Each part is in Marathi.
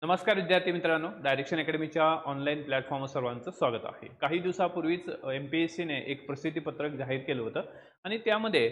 नमस्कार विद्यार्थी मित्रांनो, डायरेक्शन अकॅडमीच्या ऑनलाईन प्लॅटफॉर्मवर सर्वांचं स्वागत आहे। काही दिवसापूर्वीच MPSCने एक प्रसिद्धीपत्रक जाहीर केलं होतं आणि त्यामध्ये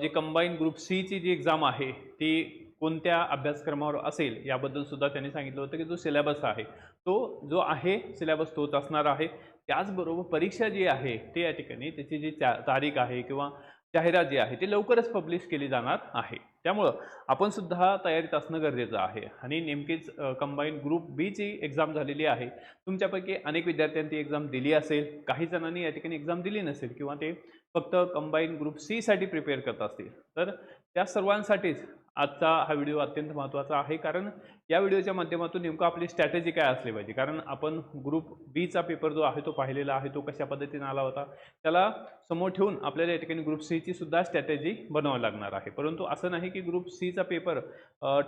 जे कंबाईन ग्रुप सी ची जी एक्झाम आहे ती कोणत्या अभ्यासक्रमावर असेल याबद्दल सुद्धा त्यांनी सांगितलं होतं की जो सिलेबस आहे तो जो आहे सिलेबस तोच असणार आहे। त्याचबरोबर परीक्षा जी आहे ते या ठिकाणी त्याची जी तारीख आहे किंवा जाहिरात जी आहे ती लवकरच पब्लिश केली जाणार आहे। त्यामुळे आपण सुद्धा तयारीत असणं गरजेचं आहे आणि नेमकीच कंबाईन ग्रुप बी ची एक्झाम झालेली आहे। तुमच्यापैकी अनेक विद्यार्थ्यांनी ती एक्झाम दिली असेल, काही जणांनी या ठिकाणी एक्झाम दिली नसेल किंवा ते फक्त कंबाईन ग्रुप सी साठी प्रिपेअर करत असतील। तर त्या सर्वांसाठीच आजचा हा व्हिडिओ अत्यंत महत्त्वाचा आहे, कारण या व्हिडिओच्या माध्यमातून नेमकं आपली स्ट्रॅटेजी काय असली पाहिजे। कारण आपण ग्रुप बी चा पेपर जो आहे तो पाहिलेला आहे, तो कशा पद्धतीने आला होता त्याला समोर ठेवून आपल्याला या ठिकाणी ग्रुप सी ची सुद्धा स्ट्रॅटेजी बनवावी लागणार आहे। परंतु असं नाही की ग्रुप सी चा पेपर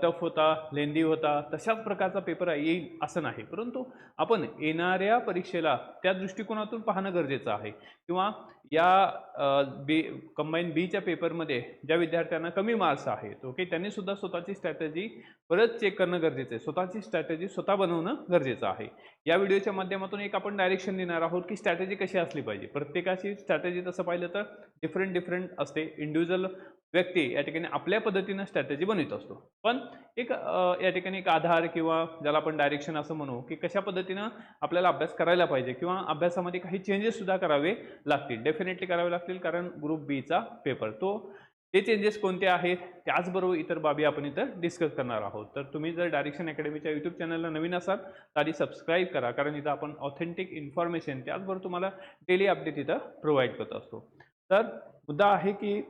टफ होता, लेंदी होता, तशाच प्रकारचा पेपर येईल असं नाही, परंतु आपण येणाऱ्या परीक्षेला त्या दृष्टिकोनातून पाहणं गरजेचं आहे। किंवा या कंबाईन बी च्या पेपरमध्ये ज्या विद्यार्थ्यांना कमी मार्क्स आहेत ओके, त्यांनी सुद्धा स्वतःची स्ट्रॅटेजी परत चेक करणं गरजेचं आहे, स्वतःची स्ट्रॅटेजी स्वतः बनवणं गरजेचं आहे। या व्हिडिओच्या माध्यमातून एक आपण डायरेक्शन देणार आहोत की स्ट्रॅटेजी कशी असली पाहिजे। प्रत्येकाची स्ट्रॅटेजी तसं पाहिलं तर डिफरंट असते, इंडिव्हिज्युअल व्यक्ती या ठिकाणी आपल्या पद्धतीनं स्ट्रॅटेजी बनवत असतो, पण एक या ठिकाणी एक आधार किंवा ज्याला आपण डायरेक्शन असं म्हणू की कशा पद्धतीनं आपल्याला अभ्यास करायला पाहिजे किंवा अभ्यासामध्ये काही चेंजेस सुद्धा करावे लागतील, डेफिनेटली करावे लागतील, कारण ग्रुप बी चा पेपर तो ते चेंजेस कोणते आहेत त्याचबरोबर इतर बाबी आपण इथं डिस्कस करणार आहोत। तर तुम्ही जर डायरेक्शन अकॅडमीच्या यूट्यूब चॅनलला नवीन असाल तर आधी सबस्क्राईब करा, कारण इथं आपण ऑथेंटिक इन्फॉर्मेशन त्याचबरोबर तुम्हाला डेली अपडेट इथं प्रोव्हाइड करत असतो। तर मुद्दा आहे की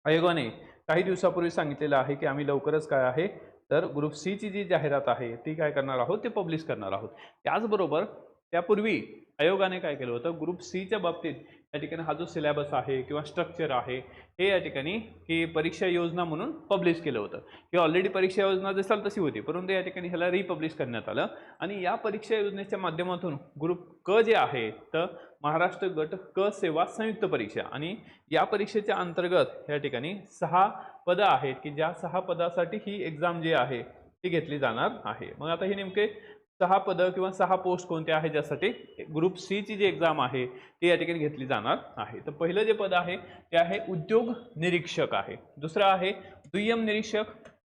आयोगाने काही दिवसापूर्वी सांगितलेलं आहे की आम्ही लवकरच काय आहे तर ग्रुप सी ची जी जाहिरात आहे ती काय करणार आहोत ते पब्लिश करणार आहोत। त्याचबरोबर त्यापूर्वी आयोगाने काय केलं होतं, ग्रुप सी च्या बाबतीत या ठिकाणी हा जो सिलेबस आहे किंवा स्ट्रक्चर आहे हे या ठिकाणी ही परीक्षा योजना म्हणून पब्लिश केलं होतं की ऑलरेडी परीक्षा योजना जसाल तशी होती, परंतु या ठिकाणी ह्याला रिपब्लिश करण्यात आलं आणि या परीक्षा योजनेच्या माध्यमातून ग्रुप क जे आहे तर महाराष्ट्र गट क सेवा संयुक्त परीक्षा आणि या परीक्षेच्या अंतर्गत या ठिकाणी 6 पदं आहेत की ज्या 6 पदासाठी ही एक्झाम जी आहे ती घेतली जाणार आहे। मग आता हे नेमके 6 पदं किंवा 6 पोस्ट कोणते आहेत ज्यासाठी ग्रुप सी ची जी एक्झाम आहे ती या ठिकाणी घेतली जाणार आहे। तर पहिलं जे पद आहे ते आहे उद्योग निरीक्षक आहे, दुसरं आहे दुय्यम निरीक्षक,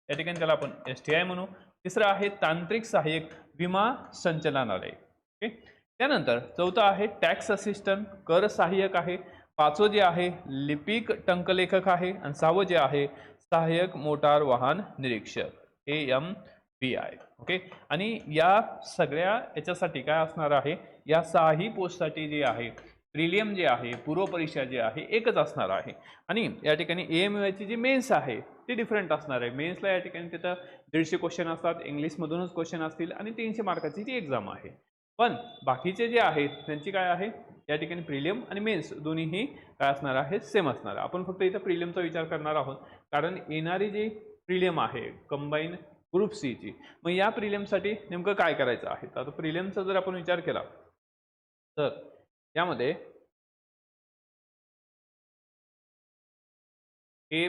या ठिकाणी त्याला आपण STI म्हणू, तिसरं आहे तांत्रिक सहाय्यक विमा संचालनालय ओके, त्यानंतर चौथं आहे टॅक्स असिस्टंट कर सहाय्यक आहे, पाचवं जे आहे लिपिक टंकलेखक आहे आणि सहावं जे आहे सहाय्यक मोटार वाहन निरीक्षक AMPI ओके। आणि या सगळ्या याच्यासाठी काय असणार आहे, या 6ही पोस्टसाठी जे आहे प्रिलियम जे आहे पूर्व परीक्षा जी आहे एकच असणार आहे आणि या ठिकाणी AMUI ची जी मेन्स आहे ती डिफरंट असणार आहे। मेन्सला या ठिकाणी तिथं 150 क्वेश्चन असतात, इंग्लिशमधूनच क्वेश्चन असतील आणि 300 मार्काची ती एक्झाम आहे। पण बाकीचे जे आहेत त्यांची काय आहे या ठिकाणी प्रिलियम आणि मेन्स दोन्हीही काय असणार आहे सेम असणार आहे। आपण फक्त इथं प्रिलियमचा विचार करणार आहोत, कारण येणारी जी प्रिलियम आहे कंबाईन ग्रुप सी ची, मग या प्रिलियमसाठी नेमकं काय करायचं आहे। तर आता प्रिलियमचा जर आपण विचार केला तर यामध्ये हे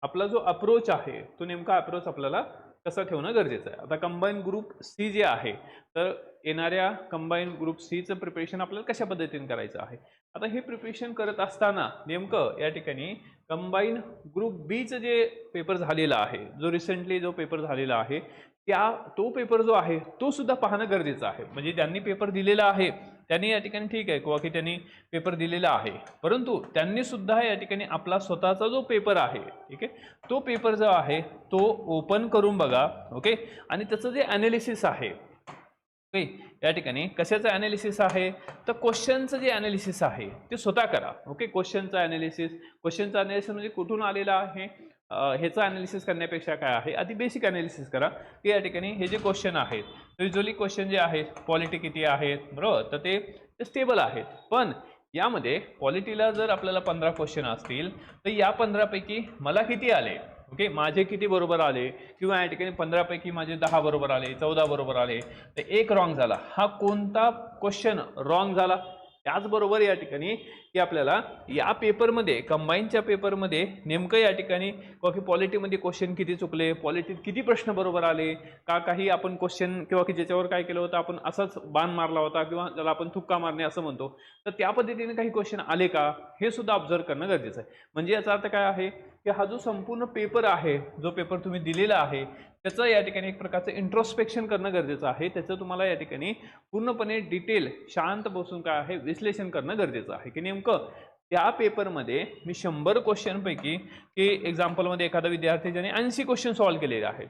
आपला जो अप्रोच आहे तो नेमका अप्रोच आपल्याला कसं ठेवणं गरजेचं आहे। आता कंबाईन ग्रुप सी जे आहे तर येणाऱ्या कंबाईन ग्रुप सी चं प्रिपरेशन आपल्याला कशा पद्धतीने करायचं आहे। आता हे प्रिपरेशन करत असताना नेमकं या ठिकाणी कंबाईन ग्रुप बी चं जे पेपर झालेला आहे, जो रिसेंटली जो पेपर झालेला आहे तो पेपर जो आहे तो सुद्धा पाहणं गरजेचं आहे। म्हणजे ज्यांनी पेपर दिलेला आहे त्यांनी या ठिकाणी ठीक आहे किंवा की त्यांनी पेपर दिलेला आहे, परंतु त्यांनी सुद्धा या ठिकाणी आपला स्वतःचा जो पेपर आहे ठीक आहे तो पेपर जो आहे तो ओपन करून बघा ओके, आणि त्याचं जे ॲनालिसिस आहे ओके, या ठिकाणी कशाचं ॲनालिसिस आहे तर क्वेश्चनचं जे ॲनालिसिस आहे ते स्वतः करा ओके। क्वेश्चनचं ॲनालिसिस म्हणजे कुठून आलेलं आहे ह्याचं ॲनालिसिस करण्यापेक्षा काय आहे आधी बेसिक ॲनालिसिस करा की या ठिकाणी हे जे क्वेश्चन आहेत युजली क्वेश्चन जे आहेत पॉलिटी किती आहेत बरोबर, तर ते स्टेबल आहेत, पण यामध्ये पॉलिटीला जर आपल्याला 15 क्वेश्चन असतील तर या 15 पैकी मला किती आले ओके, माझे किती बरोबर आले किंवा या ठिकाणी 15 पैकी माझे 10 बरोबर आले, 14 बरोबर आले, तर एक रॉंग झाला, हा कोणता क्वेश्चन रॉंग झाला। त्याचबरोबर या ठिकाणी की आपल्याला या पेपरमध्ये कंबाईनच्या पेपरमध्ये नेमकं या ठिकाणी की पॉलिटीमध्ये क्वेश्चन किती चुकले, पॉलिटीत किती प्रश्न बरोबर आले का, काही आपण क्वेश्चन किंवा की ज्याच्यावर काय केलं होतं आपण असाच बाण मारला होता किंवा ज्याला आपण थुक्का मारणे असं म्हणतो, तर त्या पद्धतीने काही क्वेश्चन आले का हे सुद्धा ऑब्झर्व करणं गरजेचं आहे. म्हणजे याचा अर्थ काय आहे की हा जो संपूर्ण पेपर आहे, जो पेपर तुम्ही दिलेला आहे त्याचं या ठिकाणी एक प्रकारचं इंट्रोस्पेक्शन करणं गरजेचं आहे. त्याचं तुम्हाला या ठिकाणी पूर्णपणे डिटेल शांत बसून काय आहे विश्लेषण करणं गरजेचं आहे की नेमकं त्या पेपरमध्ये मी 100 क्वेश्चनपैकी की एक्झाम्पलमध्ये एखादा विद्यार्थी ज्याने 80 क्वेश्चन सॉल्व्ह केलेले आहेत,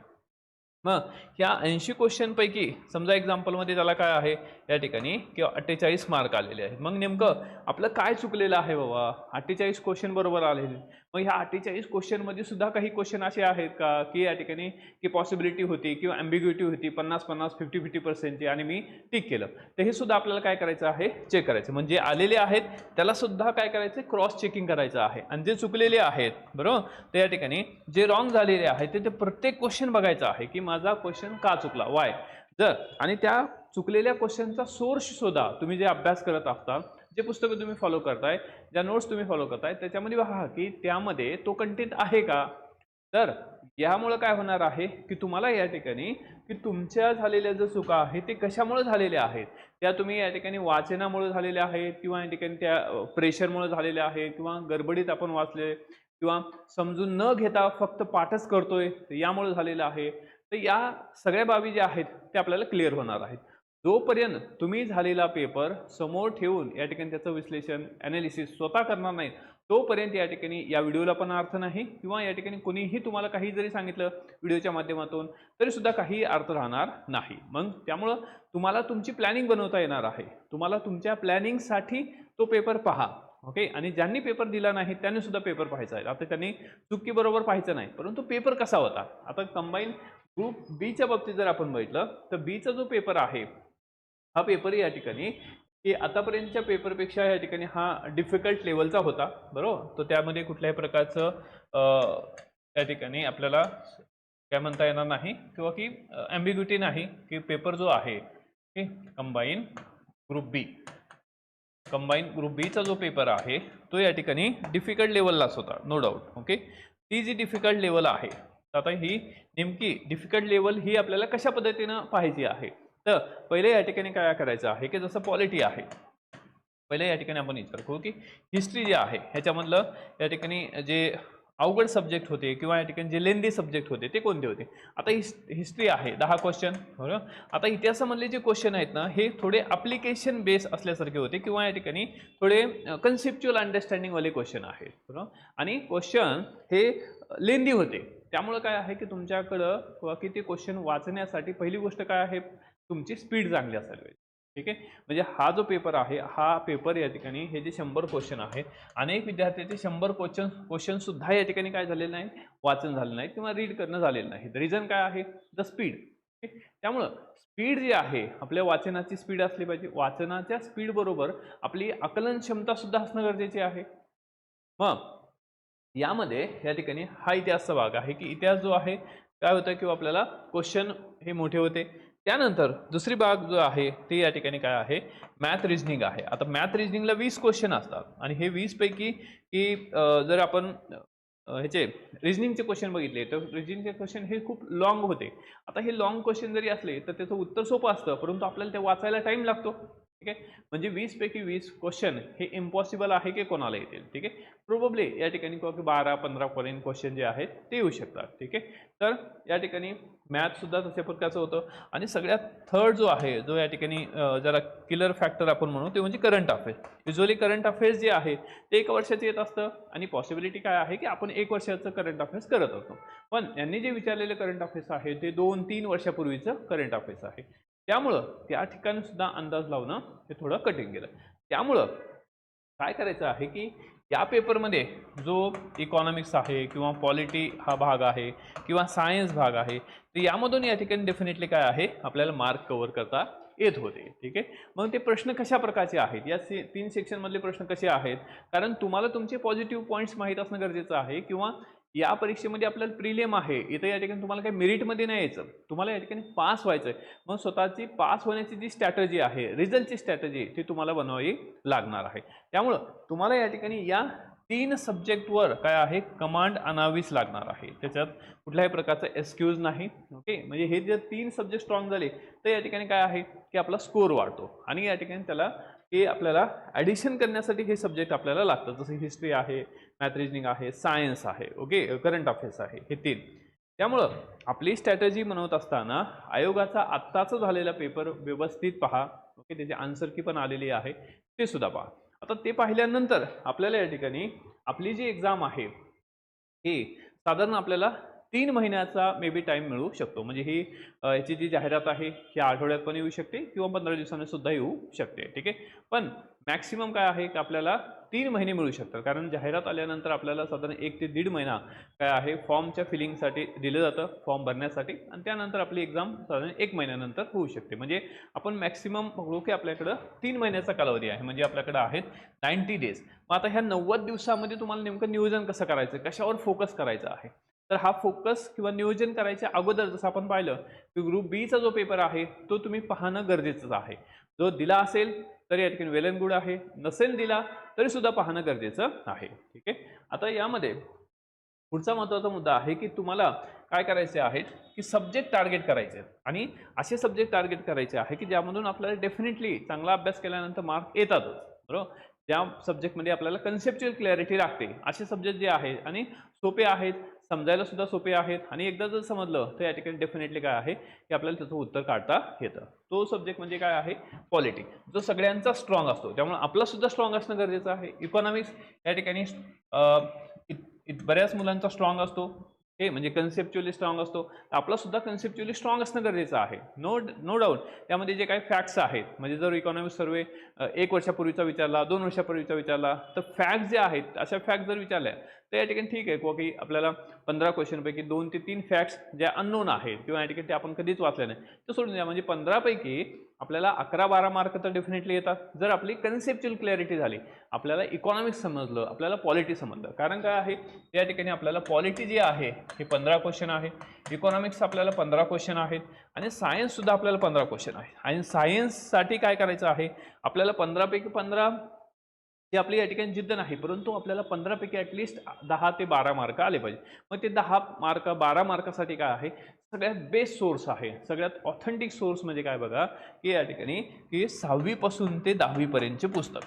मग ह्या 80 क्वेश्चनपैकी समजा एक्झाम्पलमध्ये त्याला काय आहे या ठिकाणी किंवा 48 मार्क आलेले आहेत. मग नेमकं आपलं काय चुकलेलं आहे बाबा, 48 क्वेश्चन बरोबर आलेले, मग ह्या 48 क्वेश्चनमध्ये सुद्धा काही क्वेश्चन असे आहेत का की या ठिकाणी की पॉसिबिलिटी होती किंवा ॲम्बिग्युटी होती 50-50 50-50% आणि मी टिक केलं, तर हे सुद्धा आपल्याला काय करायचं आहे चेक करायचं. म्हणजे आलेले आहेत त्याला सुद्धा काय करायचं क्रॉस चेकिंग करायचं आहे. आणि जे चुकलेले आहेत बरोबर, तर या ठिकाणी जे रॉंग झालेले आहेत ते प्रत्येक क्वेश्चन बघायचं आहे की माझा क्वेश्चन का चुकला, वाय. जर आणि त्या चुकलेल्या क्वेश्चनचा सोर्स शोधा. तुम्ही जे अभ्यास करत असता, जे पुस्तकं तुम्ही फॉलो करताय, ज्या नोट्स तुम्ही फॉलो करताय त्याच्यामध्ये पहा की त्यामध्ये तो कंटेंट आहे का. तर यामुळे काय होणार आहे की तुम्हाला या ठिकाणी की तुमच्या झालेल्या ज्या चुका आहेत ते कशामुळे झालेल्या आहेत, त्या तुम्ही या ठिकाणी वाचनामुळे झालेल्या आहेत किंवा या ठिकाणी त्या प्रेशरमुळे झालेल्या आहेत किंवा गडबडीत आपण वाचले किंवा समजून न घेता फक्त पाठच करतोय यामुळे झालेलं आहे. तर या सगळ्या बाबी ज्या आहेत ते आपल्याला क्लिअर होणार आहेत. जोपर्यंत तुम्ही झालेला पेपर समोर ठेवून या ठिकाणी त्याचं विश्लेषण ॲनालिसिस स्वतः करणार नाही तोपर्यंत या ठिकाणी या व्हिडिओला पण अर्थ नाही किंवा या ठिकाणी कोणीही तुम्हाला काही जरी सांगितलं व्हिडिओच्या माध्यमातून तरी सुद्धा काही अर्थ राहणार नाही. मग त्यामुळं तुम्हाला तुमची प्लॅनिंग बनवता येणार आहे. तुम्हाला तुमच्या प्लॅनिंगसाठी तो पेपर पहा. ओके. आणि ज्यांनी पेपर दिला नाही त्यांनी सुद्धा पेपर पाहायचा आहे. आता त्यांनी चुकी बरोबर पाहायचं नाही, परंतु पेपर कसा होता. आता कंबाईन ग्रुप बीच्या बाबतीत जर आपण बघितलं तर बीचा जो पेपर आहे हा पेपर या ठिकाणी की आतापर्यंतच्या पेपरपेक्षा या ठिकाणी हा डिफिकल्ट लेवलचा होता बरोबर. तो त्यामध्ये कुठल्याही प्रकारचं या ठिकाणी आपल्याला काय म्हणता येणार नाही किंवा की ॲम्बिग्युटी नाही की पेपर जो आहे ओके कंबाईन ग्रुप बीचा जो पेपर आहे तो या ठिकाणी डिफिकल्ट लेवललाच होता नो डाऊट. ओके. ती जी डिफिकल्ट लेवल आहे, आता ही नेमकी डिफिकल्ट लेवल ही आपल्याला कशा पद्धतीनं पाहायची आहे. तर पहिले या ठिकाणी काय करायचं आहे की जसं पॉलिटी आहे, पहिले या ठिकाणी आपण विचार करू की हिस्ट्री जे आहे ह्याच्यामधलं या ठिकाणी जे अवघड सब्जेक्ट होते किंवा या ठिकाणी जे लेंदी सब्जेक्ट होते ते कोणते होते. आता हिस्ट्री आहे 10 क्वेश्चन बरोबर. आता इतिहासामधले जे क्वेश्चन आहेत ना हे थोडे ॲप्लिकेशन बेस असल्यासारखे होते किंवा या ठिकाणी थोडे कन्सेप्च्युअल अंडरस्टँडिंगवाले क्वेश्चन आहेत बरोबर. आणि क्वेश्चन हे लेंदी होते. त्यामुळे काय आहे की तुमच्याकडं किंवा की ते क्वेश्चन वाचण्यासाठी पहिली गोष्ट काय आहे तुमची स्पीड चांगली असायला पाहिजे. ठीक आहे. म्हणजे हा जो पेपर आहे हा पेपर या ठिकाणी हे जे 100 क्वेश्चन आहेत अनेक विद्यार्थ्यांचे 100 क्वेश्चन सुद्धा या ठिकाणी काय झालेलं नाही वाचन झालं नाही किंवा रीड करणं झालेलं नाही. रिझन काय आहे द स्पीड. त्यामुळं स्पीड जी आहे आपल्या वाचनाची स्पीड असली पाहिजे. वाचनाच्या स्पीड बरोबर आपली आकलन क्षमता सुद्धा असणं गरजेचे आहे. मग यामध्ये या ठिकाणी हा इतिहासचा भाग आहे की इतिहास जो आहे काय होतं किंवा आपल्याला क्वेश्चन हे मोठे होते. त्यानंतर दुसरी भाग जो आहे ते या ठिकाणी काय आहे मॅथ रिजनिंग आहे. आता मॅथ रिजनिंगला 20 क्वेश्चन असतात आणि हे 20 पैकी की जर आपण ह्याचे रिजनिंगचे क्वेश्चन बघितले तर रिजनिंगचे क्वेश्चन हे खूप लॉंग होते. आता हे लॉंग क्वेश्चन जरी असले तर त्याचं उत्तर सोपं असतं परंतु आपल्याला ते वाचायला टाइम लागतो. ठीक आहे. म्हणजे 20 पैकी 20 क्वेश्चन हे इम्पॉसिबल आहे की कोणाला येतील. ठीक आहे. प्रोबेबली या ठिकाणी 12-15 पर्यंत क्वेश्चन जे आहेत ते येऊ शकतात. ठीक आहे. तर या ठिकाणी मॅथ सुद्धा तशा प्रकारचं होतं. आणि सगळ्यात थर्ड जो आहे जो या ठिकाणी जरा किलर फॅक्टर आपण म्हणू ते म्हणजे current affairs. Usually current affairs जे आहे ते 1 वर्षाचं येत असतं आणि पॉसिबिलिटी काय आहे की आपण 1 वर्षाचं करंट अफेअर्स करत असतो. पण यांनी जे विचारलेलं करंट अफेअर्स आहे ते 2-3 वर्षापूर्वीचं करंट अफेअर्स आहे. त्यामुळं त्या ठिकाणी सुद्धा अंदाज लावणं हे थोडं कठीण गेलं. त्यामुळं काय करायचं आहे की या पेपरमध्ये जो इकॉनॉमिक्स आहे किंवा पॉलिटी हा भाग आहे किंवा सायन्स भाग आहे तर यामधून या ठिकाणी डेफिनेटली काय आहे आपल्याला मार्क कव्हर करता येत होते. ठीक आहे. मग ते प्रश्न कशा प्रकारचे आहेत या 3 सेक्शनमधले प्रश्न कसे आहेत कारण तुम्हाला तुमचे पॉझिटिव्ह पॉईंट्स माहीत असणं गरजेचं आहे किंवा या परीक्षेमध्ये आपल्याला प्रिलियम आहे, इथं या ठिकाणी तुम्हाला काही मेरिटमध्ये नाही यायचं, तुम्हाला या ठिकाणी पास व्हायचं आहे. मग स्वतःची पास होण्याची जी स्ट्रॅटजी आहे, रिझल्टची स्ट्रॅटजी, ती तुम्हाला बनवावी लागणार आहे. त्यामुळं तुम्हाला या ठिकाणी या 3 सब्जेक्टवर काय आहे, कमांड आणावीच लागणार आहे. त्याच्यात कुठल्याही प्रकारचा एक्सक्यूज नाही. ओके, म्हणजे हे जर 3 सब्जेक्ट स्ट्रॉंग झाले तर या ठिकाणी काय आहे की आपला स्कोर वाढतो आणि या ठिकाणी त्याला हे आपल्याला ॲडिशन करण्यासाठी हे सब्जेक्ट आपल्याला लागतं. जसं हिस्ट्री आहे, मॅथ रिजनिंग आहे, सायन्स आहे, ओके, करंट अफेअर्स आहे, हे 3. त्यामुळं आपली स्ट्रॅटजी बनवत असताना आयोगाचा आत्ताचा झालेला पेपर व्यवस्थित पहा. ओके, त्याची आन्सर की पण आलेली आहे ते सुद्धा पहा. आता ते पाहिल्यानंतर आपल्याला या ठिकाणी आपली जी एक्झाम आहे हे साधारण आपल्याला 3 महिन्याचा मे बी टाईम मिळू शकतो. म्हणजे ही याची जी जाहिरात आहे ही आठवड्यात पण येऊ शकते किंवा 15 दिवसांनी सुद्धा येऊ शकते. ठीक आहे, पण मॅक्सिमम काय आहे की आपल्याला 3 महिने मिळू शकतात. कारण जाहिरात आल्यानंतर आपल्याला साधारण 1 ते 1.5 महिना काय आहे फॉर्मच्या फिलिंगसाठी दिलं जातं, फॉर्म भरण्यासाठी, आणि त्यानंतर आपली एक्झाम साधारण 1 महिन्यानंतर होऊ शकते. म्हणजे आपण मॅक्सिमम बघू की आपल्याकडं 3 महिन्याचा कालावधी आहे. म्हणजे आपल्याकडे आहेत 90 डेज. मग आता ह्या 90 दिवसामध्ये तुम्हाला नेमकं नियोजन कसं करायचं, कशावर फोकस करायचं आहे, तर हा फोकस किंवा नियोजन करायच्या अगोदर जसं आपण पाहिलं की ग्रुप बीचा जो पेपर आहे तो तुम्ही पाहणं गरजेचंच आहे. जो दिला असेल तर या ठिकाणी वेल अँड गुड आहे, नसेल दिला तरी सुद्धा पाहणं गरजेचं आहे. ठीक आहे, आता यामध्ये पुढचा महत्त्वाचा मुद्दा आहे की तुम्हाला काय करायचे आहेत की सब्जेक्ट टार्गेट करायचे आहेत आणि असे सब्जेक्ट टार्गेट करायचे आहे की ज्यामधून आपल्याला डेफिनेटली चांगला अभ्यास केल्यानंतर मार्क येतातच. बरोबर, ज्या सब्जेक्टमध्ये आपल्याला कन्सेप्च्युअल क्लॅरिटी लागते असे सब्जेक्ट जे आहेत आणि सोपे आहेत, समजायला सुद्धा सोपे आहेत आणि एकदा जर समजलं तर या ठिकाणी डेफिनेटली काय आहे की आपल्याला त्याचं उत्तर काढता येतं. तो सब्जेक्ट म्हणजे काय आहे, पॉलिटी, जो सगळ्यांचा स्ट्रॉंग असतो. त्यामुळे आपला सुद्धा स्ट्रॉंग असणं गरजेचं आहे. इकॉनॉमिक्स या ठिकाणी बऱ्याच मुलांचा स्ट्रॉंग असतो, हे म्हणजे कन्सेप्च्युअली स्ट्रॉंग असतो. आपला सुद्धा कन्सेप्च्युअली स्ट्रॉंग असणं गरजेचं आहे. नो डाऊट त्यामध्ये जे काही फॅक्ट्स आहेत, म्हणजे जर इकॉनॉमिक्स सर्वे 1 वर्षापूर्वीचा विचारला, 2 वर्षापूर्वीचा विचारला, तर फॅक्ट्स जे आहेत अशा फॅक्ट जर विचारल्या तर या ठिकाणी ठीक आहे की आपल्याला 15 क्वेश्चनपैकी 2 ते 3 फॅक्ट्स ज्या अननोन आहेत किंवा या ठिकाणी ते आपण कधीच वाचले नाही तर सोडून द्या. म्हणजे 15 पैकी आपल्याला 11-12 मार्क तर डेफिनेटली येतात जर आपली कन्सेप्च्युअल क्लॅरिटी झाली, आपल्याला इकॉनॉमिक्स समजलं, आपल्याला पॉलिटी समजलं. कारण काय आहे या ठिकाणी आपल्याला पॉलिटी जी आहे ही 15 क्वेश्चन आहे, इकॉनॉमिक्स आपल्याला 15 क्वेश्चन आहेत आणि सायन्स सुद्धा आपल्याला 15 क्वेश्चन आहे. आणि सायन्ससाठी काय करायचं आहे आपल्याला 15 पैकी 15 ती आपली या ठिकाणी जिद्द नाही, परंतु आपल्याला 15 पैकी ॲटलिस्ट 10 ते 12 मार्क आले पाहिजे. मग ते 10 मार्क 12 मार्कासाठी काय आहे, सगळ्यात बेस्ट सोर्स आहे, सगळ्यात ऑथेंटिक सोर्स म्हणजे काय बघा की या ठिकाणी की 6वी पासून ते 10वी पर्यंतचे पुस्तक.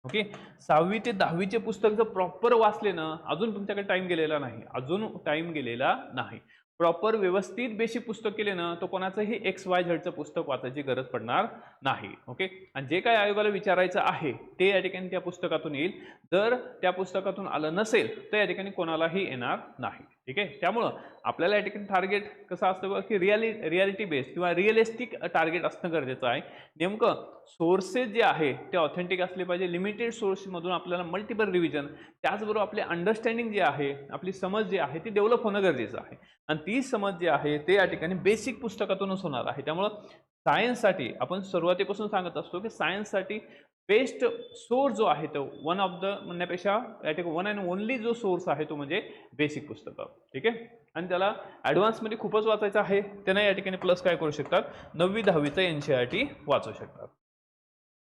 ओके, 6वी ते 10वीचे पुस्तक जर प्रॉपर वाचले ना, अजून तुमच्याकडे टाइम गेलेला नाही, अजून टाइम गेलेला नाही, प्रॉपर व्यवस्थित बेसिक पुस्तक केले ना, तो कोणाचंही XYZचं पुस्तक वाचायची गरज पडणार नाही. ओके, आणि जे काय आयोगाला विचारायचं आहे ते या ठिकाणी त्या पुस्तकातून येईल. जर त्या पुस्तकातून आलं नसेल तर या ठिकाणी कोणालाही येणार नाही. ठीक आहे, त्यामुळं आपल्याला या ठिकाणी टार्गेट कसं असतं बघा की रियालिटी बेस्ड किंवा रिअलिस्टिक टार्गेट असणं गरजेचं आहे. नेमकं सोर्सेस जे आहे ते ऑथेंटिक असले पाहिजे. लिमिटेड सोर्समधून आपल्याला मल्टिपल रिव्हिजन, त्याचबरोबर आपले अंडरस्टँडिंग जे आहे, आपली समज जी आहे ती डेव्हलप होणं गरजेचं आहे आणि ती समज जी आहे ते या ठिकाणी बेसिक पुस्तकातूनच होणार आहे. त्यामुळं सायन्ससाठी आपण सुरुवातीपासून सांगत असतो की सायन्ससाठी बेस्ट सोर्स जो आहे तो वन ऑफ द म्हणण्यापेक्षा या ठिकाणी वन अँड ओनली जो सोर्स आहे तो म्हणजे बेसिक पुस्तकं. ठीक आहे, आणि त्याला ॲडव्हान्समध्ये खूपच वाचायचं आहे त्यांना या ठिकाणी प्लस काय करू शकतात, 9वी-10वीचं NCERT वाचू शकतात.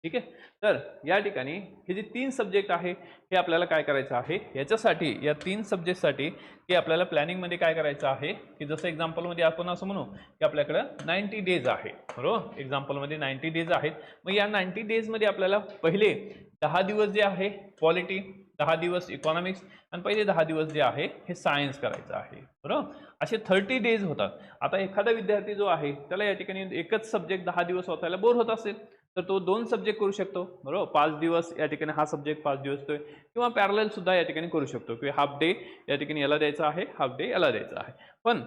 ठीक आहे, तर या ठिकाणी हे जे 3 सब्जेक्ट आहे हे आपल्याला काय करायचं आहे, याच्यासाठी या 3 सब्जेक्टसाठी की आपल्याला प्लॅनिंगमध्ये काय करायचं आहे की जसं एक्झाम्पलमध्ये आपण असं म्हणू की आपल्याकडं 90 डेज आहे. बरोबर, एक्झाम्पलमध्ये 90 डेज आहेत. मग या 90 डेजमध्ये आपल्याला पहिले 10 दिवस जे आहे पॉलिटी, 10 दिवस इकॉनॉमिक्स आणि पहिले 10 दिवस जे आहे हे सायन्स करायचं आहे. बरोबर, असे 30 डेज होतात. आता एखादा विद्यार्थी जो आहे त्याला या ठिकाणी एकच सब्जेक्ट 10 दिवस वाचायला बोर होत असेल तर तो 2 सब्जेक्ट करू शकतो. बरोबर, 5 दिवस या ठिकाणी हा सब्जेक्ट 5 दिवस तो किंवा पॅरलल सुद्धा या ठिकाणी करू शकतो की हाफ डे या ठिकाणी याला द्यायचा आहे, हाफ डे याला द्यायचा आहे. पण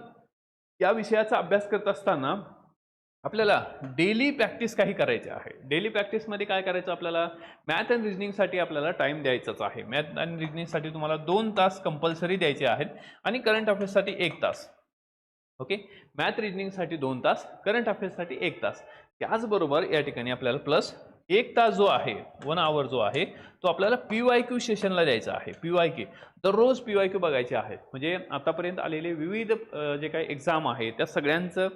या विषयाचा अभ्यास करत असताना आपल्याला डेली प्रॅक्टिस काही करायची आहे. डेली प्रॅक्टिसमध्ये काय करायचं, आपल्याला मॅथ अँड रिजनिंगसाठी आपल्याला टाइम द्यायचाच आहे. मॅथ अँड रिजनिंगसाठी तुम्हाला 2 तास कंपल्सरी द्यायचे आहेत आणि करंट अफेअर्ससाठी 1 तास. ओके, मॅथ रिजनिंगसाठी 2 तास, करंट अफेअर्ससाठी 1 तास. त्याचबरोबर या ठिकाणी आपल्याला प्लस 1 तास जो आहे 1 आवर जो आहे तो आपल्याला PYQ सेशनला द्यायचा आहे. PYQ दररोज PYQ बघायचे आहेत. म्हणजे आतापर्यंत आलेले विविध जे काही एक्झाम आहे त्या सगळ्यांचं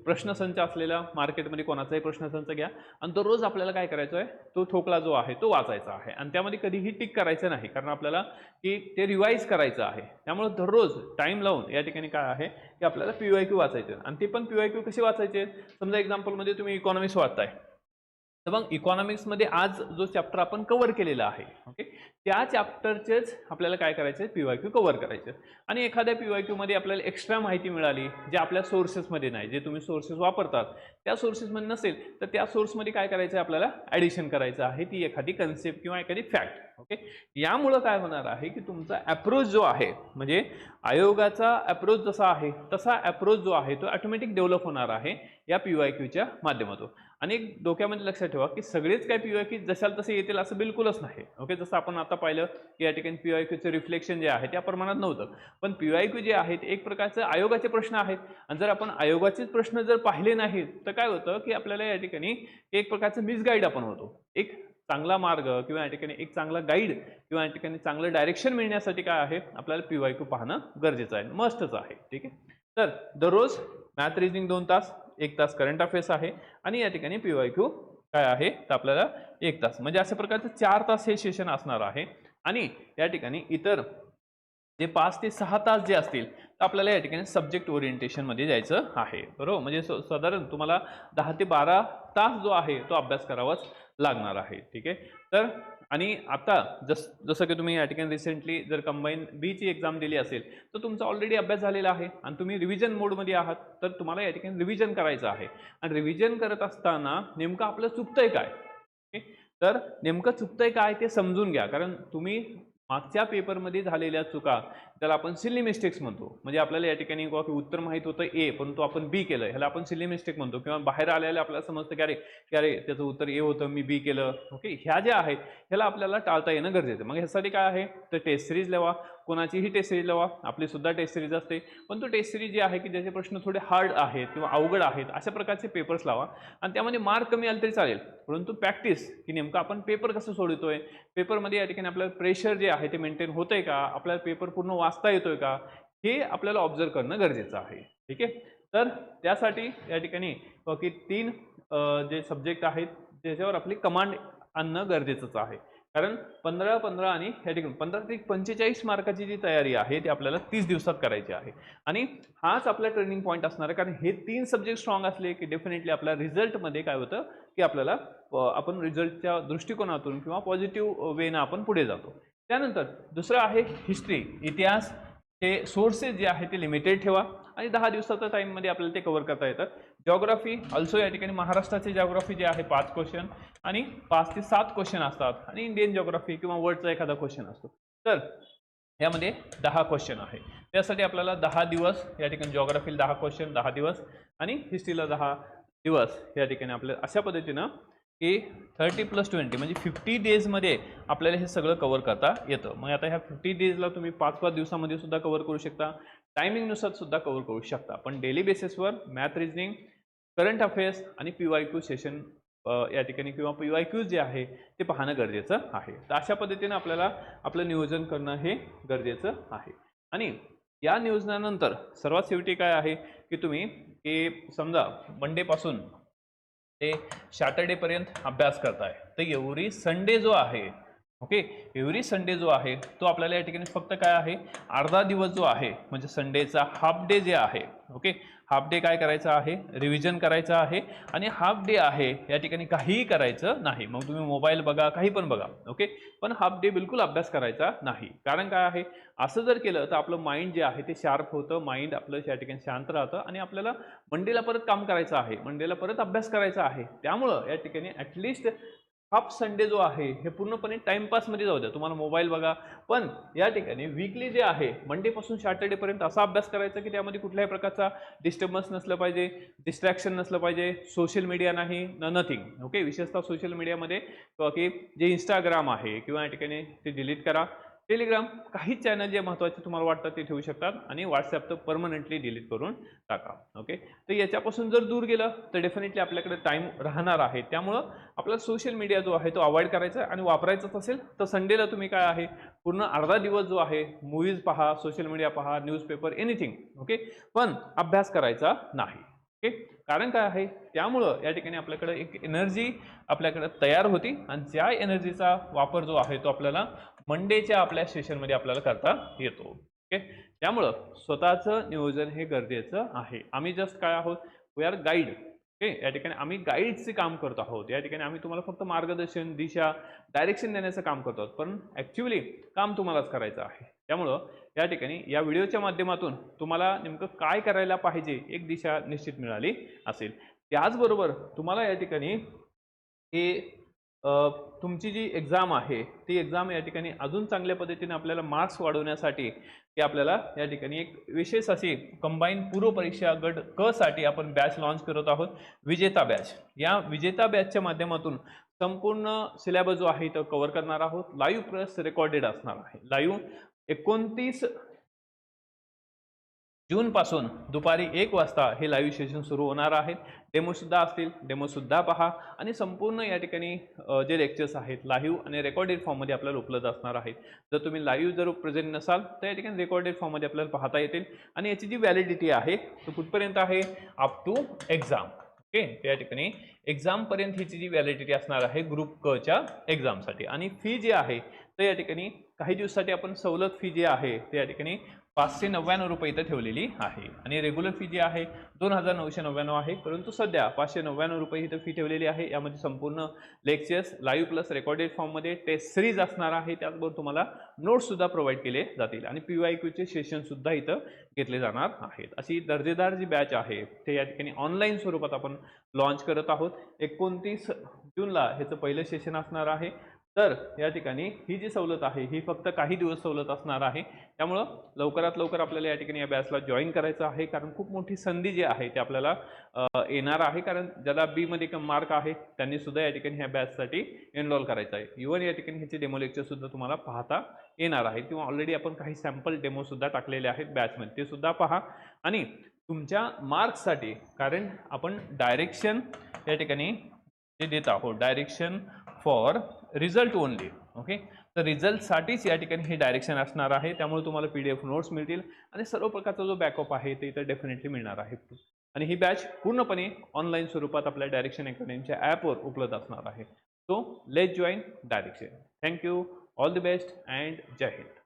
प्रश्नसंच असलेला मार्केटमध्ये कोणाचाही प्रश्नसंच घ्या आणि दररोज आपल्याला काय करायचं आहे तो ठोकळा जो आहे तो वाचायचा आहे आणि त्यामध्ये कधीही टिक करायचं नाही कारण आपल्याला की ते रिवाईज करायचं आहे. त्यामुळे दररोज टाइम लावून या ठिकाणी काय आहे की आपल्याला PYQ वाचायचे आणि ते पण PYQ कसे वाचायचे. समजा एक्झाम्पलमध्ये तुम्ही इकॉनॉमिक्स वाचताय तर मग इकॉनॉमिक्समध्ये आज जो चॅप्टर आपण कव्हर केलेला आहे ओके त्या चॅप्टरचेच आपल्याला काय करायचं आहे PYQ कव्हर करायचं आणि एखाद्या PYQ मध्ये आपल्याला एक्स्ट्रा माहिती मिळाली जे आपल्या सोर्सेसमध्ये नाही जे तुम्ही सोर्सेस वापरतात त्या सोर्सेसमध्ये नसेल तर त्या सोर्समध्ये काय करायचं आहे आपल्याला ॲडिशन करायचं आहे ती एखादी कन्सेप्ट किंवा एखादी फॅक्ट ओके. यामुळं काय होणार आहे की तुमचा अप्रोच जो आहे म्हणजे आयोगाचा अप्रोच जसा आहे तसा अप्रोच जो आहे तो ऑटोमॅटिक डेव्हलप होणार आहे या PYQच्या माध्यमातून. आणि एक डोक्यामध्ये लक्षात ठेवा की सगळेच काय PYQ जशाल तसे येतील असं बिलकुलच नाही ओके. जसं आपण आता पाहिलं की या ठिकाणी PYQचं रिफ्लेक्शन जे आहे त्या प्रमाणात नव्हतं पण PYQ जे आहेत एक प्रकारचं आयोगाचे प्रश्न आहेत आणि जर आपण आयोगाचेच प्रश्न जर पाहिले नाहीत तर काय होतं की आपल्याला या ठिकाणी एक प्रकारचं मिसगाईड आपण होतो. एक चांगला मार्ग किंवा या ठिकाणी एक चांगला गाईड किंवा या ठिकाणी चांगलं डायरेक्शन मिळण्यासाठी काय आहे आपल्याला PYQ पाहणं गरजेचं आहे मस्टच आहे ठीक आहे. तर दररोज मॅथ रिजनिंग 2 तास 1 तास करंट अफेअर्स आहे आणि या ठिकाणी PYQ काय आहे तर आपल्याला 1 तास म्हणजे अशा प्रकारचं 4 तास हे सेशन असणार आहे आणि या ठिकाणी इतर जे 5 ते 6 तास जे असतील तर आपल्याला या ठिकाणी सब्जेक्ट ओरिएंटेशनमध्ये जायचं आहे बरोबर. म्हणजे साधारण तुम्हाला 10 ते 12 तास जो आहे तो अभ्यास करावाच लागणार आहे ठीक आहे. तर आणि आता जसं की तुम्ही या ठिकाणी रिसेंटली जर कंबाईन बीची एक्झाम दिली असेल तर तुमचा ऑलरेडी अभ्यास झालेला आहे आणि तुम्ही रिव्हिजन मोडमध्ये आहात तर तुम्हाला या ठिकाणी रिव्हिजन करायचं आहे आणि रिव्हिजन करत असताना नेमकं आपलं चुकतंय काय ओके. तर नेमकं चुकतंय काय ते समजून घ्या कारण तुम्ही मागच्या पेपरमध्ये झालेल्या चुका त्याला आपण सिली मिस्टेक्स म्हणतो. म्हणजे आपल्याला या ठिकाणी की उत्तर माहीत होतं ए परंतु आपण बी केलं ह्याला आपण सिली मिस्टेक म्हणतो किंवा बाहेर आल्याला आपल्याला समजतं की अरे त्याचं उत्तर ए होतं मी बी केलं ओके. ह्या ज्या आहेत ह्याला आपल्याला टाळता येणं गरजेचं. मग ह्यासाठी काय आहे तर टेस्ट सिरीज लावा कोणाचीही टेस्ट सिरीज लावा आपली सुद्धा टेस्ट सिरीज असते पण तो टेस्ट सिरीज जी आहे की ज्याचे प्रश्न थोडे हार्ड आहेत किंवा अवघड आहेत अशा प्रकारचे पेपर्स लावा आणि त्यामध्ये मार्क कमी आले तरी चालेल परंतु प्रॅक्टिस की नेमकं आपण पेपर कसं सोडतोय पेपरमध्ये या ठिकाणी आपल्याला प्रेशर जे आहे ते मेंटेन होतंय का आपल्याला पेपर पूर्ण वाचता येतोय का हे आपल्याला ऑब्झर्व करणं गरजेचं आहे ठीक आहे. तर त्यासाठी या ठिकाणी की 3 जे सब्जेक्ट आहेत त्याच्यावर आपली कमांड आणणं गरजेचंच आहे कारण 15 आणि या ठिकाणी 15 ते 45 मार्काची जी तयारी आहे ती आपल्याला 30 दिवसात करायची आहे आणि हाच आपला ट्रेनिंग पॉईंट असणार आहे कारण हे 3 सब्जेक्ट स्ट्रॉंग असले की डेफिनेटली आपल्या रिझल्टमध्ये काय होतं की आपल्याला आपण रिझल्टच्या दृष्टिकोनातून किंवा पॉझिटिव्ह वेनं आपण पुढे जातो. त्यानंतर दुसरं आहे हिस्ट्री इतिहास ते सोर्सेस जे आहे ते लिमिटेड ठेवा आणि 10 दिवसाच्या टाईममध्ये आपल्याला ते कव्हर करता येतं. जॉग्राफी ऑल्सो या ठिकाणी महाराष्ट्राची जॉग्राफी जे आहे 5 क्वेश्चन आणि 5 ते 7 क्वेश्चन असतात आणि इंडियन जॉग्राफी किंवा वर्ल्डचा एखादा क्वेश्चन असतो तर यामध्ये 10 क्वेश्चन आहे. त्यासाठी आपल्याला 10 दिवस या ठिकाणी जॉग्राफीला 10 क्वेश्चन 10 दिवस आणि हिस्ट्रीला 10 दिवस या ठिकाणी आपल्याला अशा पद्धतीनं की 30+20 म्हणजे 50 डेजमध्ये आपल्याला हे सगळं कव्हर करता येतं. मग आता ह्या 50 डेजला तुम्ही 5-5 दिवसामध्ये सुद्धा कव्हर करू शकता टायमिंगनुसार सुद्धा कव्हर करू शकता पण डेली बेसिसवर मॅथ रिजनिंग करंट अफेअर्स आणि PYQ सेशन या ठिकाणी किंवा PYQ जे आहे ते पाहणं गरजेचं आहे. तर अशा पद्धतीने आपल्याला आपलं नियोजन करणं हे गरजेचं आहे आणि या नियोजनानंतर सर्वात शेवटी काय आहे की तुम्ही समजा मंडेपासून ते सॅटर्डेपर्यंत अभ्यास करताय तर एव्हरी संडे जो आहे ओके एव्हरी संडे जो आहे तो आपल्याला या ठिकाणी फक्त काय आहे अर्धा दिवस जो आहे म्हणजे संडेचा हाफ डे जे आहे ओके हाफ डे काय करायचं आहे रिव्हिजन करायचं आहे आणि हाफ डे आहे या ठिकाणी काहीही करायचं नाही. मग तुम्ही मोबाईल बघा काही पण बघा ओके पण हाफ डे बिलकुल अभ्यास करायचा नाही. कारण काय आहे असं जर केलं तर आपलं माइंड जे आहे ते शार्प होतं माइंड आपलं या ठिकाणी शांत राहतं आणि आपल्याला मंडेला परत काम करायचं आहे मंडेला परत अभ्यास करायचा आहे. त्यामुळं या ठिकाणी ॲटलिस्ट हाफ संडे जो आहे हे पूर्णपणे टाइमपासमध्ये जाऊ द्या तुम्हाला मोबाईल बघा पण या ठिकाणी वीकली जे आहे मंडेपासून सॅटर्डेपर्यंत असा अभ्यास करायचा की त्यामध्ये कुठल्याही प्रकारचा डिस्टर्बन्स नसलं पाहिजे डिस्ट्रॅक्शन नसलं पाहिजे सोशल मीडिया नाही नथिंग ओके. विशेषतः सोशल मीडियामध्ये की जे इंस्टाग्राम आहे किंवा या ठिकाणी ते डिलीट करा टेलिग्राम काही चॅनल जे महत्त्वाचे तुम्हाला वाटतात ते ठेवू शकतात आणि व्हॉट्सॲप तर परमनंटली डिलीट करून टाका. ओके, तर याच्यापासून जर दूर गेलं तर डेफिनेटली आपल्याकडे टाईम राहणार आहे. त्यामुळं आपला सोशल मीडिया जो आहे तो अवॉइड करायचा आणि वापरायचाच असेल तर संडेला तुम्ही काय आहे पूर्ण अर्धा दिवस जो आहे मूवीज पहा, सोशल मीडिया पहा, न्यूजपेपर, एनिथिंग. ओके, पण अभ्यास करायचा नाही. ओके, कारण काय आहे त्यामुळं या ठिकाणी आपल्याकडे एक एनर्जी आपल्याकडे तयार होती आणि ज्या एनर्जीचा वापर जो आहे तो आपल्याला मंडेच्या आपल्या सेशनमध्ये आपल्याला करता येतो. ओके, त्यामुळं स्वतःचं नियोजन हे गरजेचं आहे. आम्ही जस्ट काय आहोत, वी आर गाईड. ओके, या ठिकाणी आम्ही गाईडचे काम करत आहोत. या ठिकाणी आम्ही तुम्हाला फक्त मार्गदर्शन, दिशा, डायरेक्शन देण्याचं काम करतो आहोत, पण ॲक्च्युअली काम तुम्हालाच करायचं आहे. त्यामुळं या ठिकाणी या व्हिडिओच्या माध्यमातून तुम्हाला नेमकं काय करायला पाहिजे एक दिशा निश्चित मिळाली असेल. त्याचबरोबर तुम्हाला या ठिकाणी हे तुमची जी एक्झाम आहे ती एक्झाम या ठिकाणी अजून चांगल्या पद्धतीने आपल्याला मार्क्स वाढवण्यासाठी की आपल्याला या ठिकाणी एक विशेष अशी कंबाईन पूर्व परीक्षा गट क साठी आपण बॅच लॉन्च करत आहोत, विजेता बॅच. या विजेता बॅचच्या माध्यमातून संपूर्ण सिलेबस जो आहे तो कव्हर करणार आहोत. लाईव्ह प्लस रेकॉर्डेड असणार आहे. लाईव्ह 29 जून पासून दुपारी 1 वाजता हे लाईव्ह सेशन सुरू होणार आहे. डेमोसुद्धा असतील, डेमोसुद्धा पहा आणि संपूर्ण या ठिकाणी जे लेक्चर्स आहेत लाईव्ह आणि रेकॉर्डेड फॉर्ममध्ये आपल्याला उपलब्ध असणार आहेत. जर तुम्ही लाईव्ह जर प्रेझेंट नसाल तर या ठिकाणी रेकॉर्डेड फॉर्ममध्ये आपल्याला पाहता येतील आणि याची जी व्हॅलिडिटी आहे तो कुठपर्यंत आहे, अप टू एक्झाम. ओके, त्या ठिकाणी एक्झामपर्यंत हिची जी व्हॅलिडिटी असणार आहे ग्रुप क च्या एक्झामसाठी. आणि फी जी आहे तर या ठिकाणी काही दिवसासाठी आपण सवलत फी जी आहे ते या ठिकाणी 599 रुपये इथं ठेवलेली आहे आणि रेग्युलर फी जी आहे 2999 आहे, परंतु सध्या 599 रुपये इथं फी ठेवलेली आहे. यामध्ये संपूर्ण लेक्चर्स लाईव्ह प्लस रेकॉर्डेड फॉर्ममध्ये टेस्ट सिरीज असणार आहे. त्याचबरोबर तुम्हाला नोट्ससुद्धा प्रोव्हाइड केले जातील आणि PYQचे सेशनसुद्धा इथं घेतले जाणार आहेत. अशी दर्जेदार जी बॅच आहे ते या ठिकाणी ऑनलाईन स्वरूपात आपण लॉन्च करत आहोत. 29 जूनला ह्याचं पहिलं सेशन असणार आहे. तर या ठिकाणी ही जी सवलत आहे ही फक्त काही दिवस सवलत असणार आहे. त्यामुळं लवकरात लवकर आपल्याला या ठिकाणी या बॅचला जॉईन करायचं आहे, कारण खूप मोठी संधी जी आहे ती आपल्याला येणार आहे. कारण ज्याला बी मध्ये मार्क आहे त्यांनी सुद्धा या ठिकाणी ह्या बॅचसाठी एनरोल करायचं आहे. इव्हन या ठिकाणी ह्याचे डेमो लेक्चर सुद्धा तुम्हाला पाहता येणार आहे किंवा ऑलरेडी आपण काही सॅम्पल डेमो सुद्धा टाकलेले आहेत बॅचमध्ये, ते सुद्धा पहा. आणि तुमच्या मार्क्ससाठी, कारण आपण डायरेक्शन या ठिकाणी जे देत आहोत, direction for result only. Okay, तर रिझल्टसाठीच या ठिकाणी हे डायरेक्शन असणार आहे. त्यामुळे तुम्हाला PDF नोट्स मिळतील आणि सर्व प्रकारचा जो बॅकअप आहे ते इथं डेफिनेटली मिळणार आहे. आणि ही बॅच पूर्णपणे ऑनलाईन स्वरूपात आपल्या डायरेक्शन अकॅडमीच्या ॲपवर उपलब्ध असणार आहे. So let's join direction. Thank you, all the best and जय हिंद.